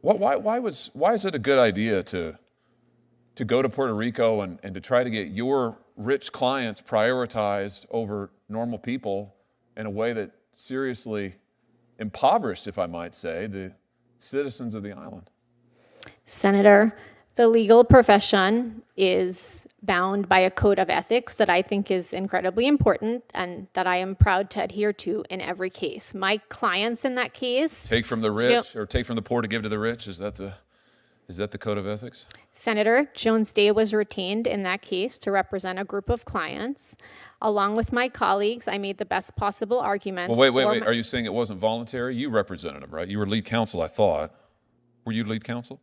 Why is it a good idea to go to Puerto Rico and to try to get your rich clients prioritized over normal people in a way that seriously impoverished, if I might say, the citizens of the island? Senator, the legal profession is bound by a code of ethics that I think is incredibly important and that I am proud to adhere to in every case. My clients in that case... Take from the rich or take from the poor to give to the rich? Is that the code of ethics? Senator, Jones Day was retained in that case to represent a group of clients. Along with my colleagues, I made the best possible arguments. Well, wait. Are you saying it wasn't voluntary? You represented them, right? You were lead counsel, I thought. Were you lead counsel?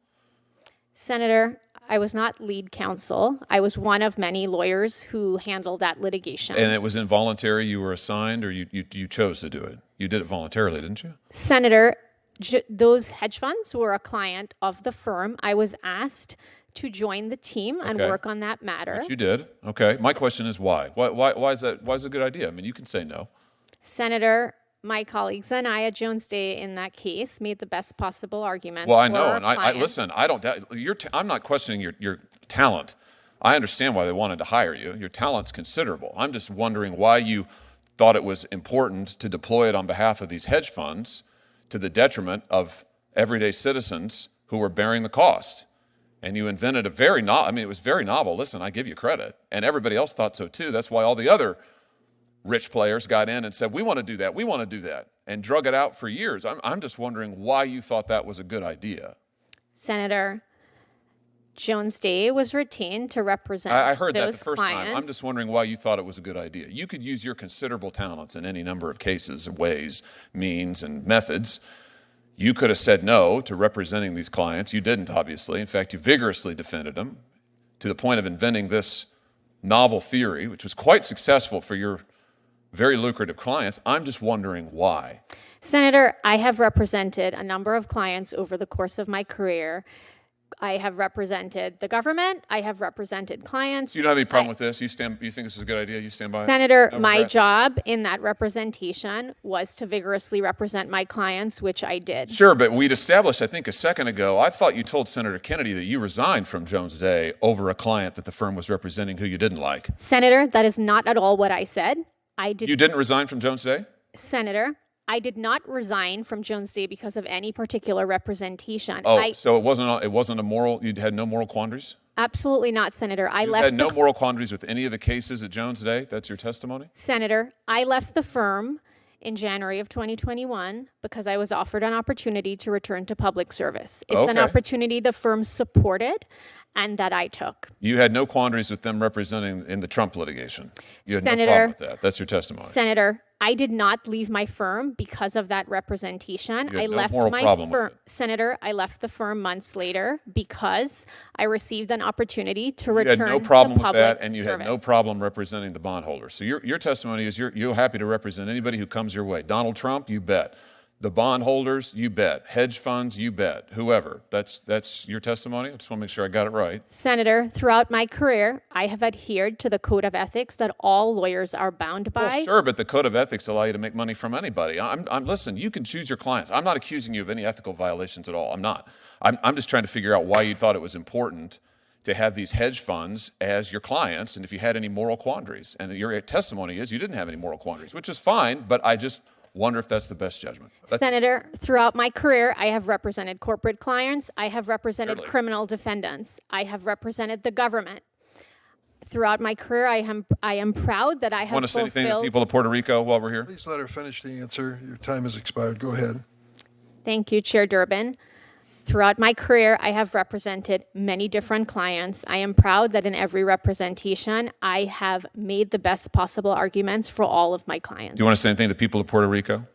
Senator, I was not lead counsel. I was one of many lawyers who handled that litigation. And it was involuntary? You were assigned, or you chose to do it? You did it voluntarily, didn't you? Senator, those hedge funds were a client of the firm. I was asked to join the team and work on that matter. Which you did. Okay. My question is why? Why is that? Why is it a good idea? I mean, you can say no. Senator, my colleagues and I at Jones Day in that case made the best possible argument. Well, I know, and I listen. I don't doubt I'm not questioning your talent. I understand why they wanted to hire you. Your talent's considerable. I'm just wondering why you thought it was important to deploy it on behalf of these hedge funds to the detriment of everyday citizens who were bearing the cost. And you invented it was very novel. Listen, I give you credit. And everybody else thought so too. That's why all the other rich players got in and said, we want to do that, and drug it out for years. I'm just wondering why you thought that was a good idea. Senator, Jones Day was retained to represent I heard that the first clients. time. I'm just wondering why you thought it was a good idea. You could use your considerable talents in any number of cases, ways, means, and methods. You could have said no to representing these clients. You didn't, obviously. In fact, you vigorously defended them to the point of inventing this novel theory, which was quite successful for your very lucrative clients. I'm just wondering why. Senator, I have represented a number of clients over the course of my career. I have represented the government. I have represented clients. So you don't have any problem with this? You think this is a good idea? You stand by it? Senator, No my regrets? job in that representation was to vigorously represent my clients, which I did. Sure, but we'd established, I think, a second ago, I thought you told Senator Kennedy that you resigned from Jones Day over a client that the firm was representing who you didn't like. Senator, that is not at all what I said. You didn't resign from Jones Day? Senator, I did not resign from Jones Day because of any particular representation. So it wasn't a moral, you had no moral quandaries? Absolutely not, Senator. You had no moral quandaries with any of the cases at Jones Day? That's your testimony? Senator, I left the firm in January of 2021 because I was offered an opportunity to return to public service. It's an opportunity the firm supported and that I took. You had no quandaries with them representing in the Trump litigation? You had Senator, no problem with that? That's your testimony? Senator, I did not leave my firm because of that representation. You had I no left moral my problem firm. with it. Senator, I left the firm months later because I received an opportunity to return to public You had no problem with that, and you service. had no problem representing the bondholders. So your testimony is you're happy to represent anybody who comes your way. Donald Trump, you bet. The bondholders, you bet. Hedge funds, you bet. Whoever. That's your testimony? I just want to make sure I got it right. Senator, throughout my career, I have adhered to the code of ethics that all lawyers are bound by. Well, sure, but the code of ethics allow you to make money from anybody. Listen, you can choose your clients. I'm not accusing you of any ethical violations at all. I'm not. I'm just trying to figure out why you thought it was important to have these hedge funds as your clients, and if you had any moral quandaries. And your testimony is you didn't have any moral quandaries, which is fine, but I just wonder if that's the best judgment. Senator, throughout my career, I have represented corporate clients. I have represented criminal defendants. I have represented the government. Throughout my career, I am proud that I have Want to say anything to the people of Puerto Rico while we're here? Please let her finish the answer. Your time has expired. Go ahead. Thank you, Chair Durbin. Throughout my career, I have represented many different clients. I am proud that in every representation, I have made the best possible arguments for all of my clients. Do you want to say anything to the people of Puerto Rico?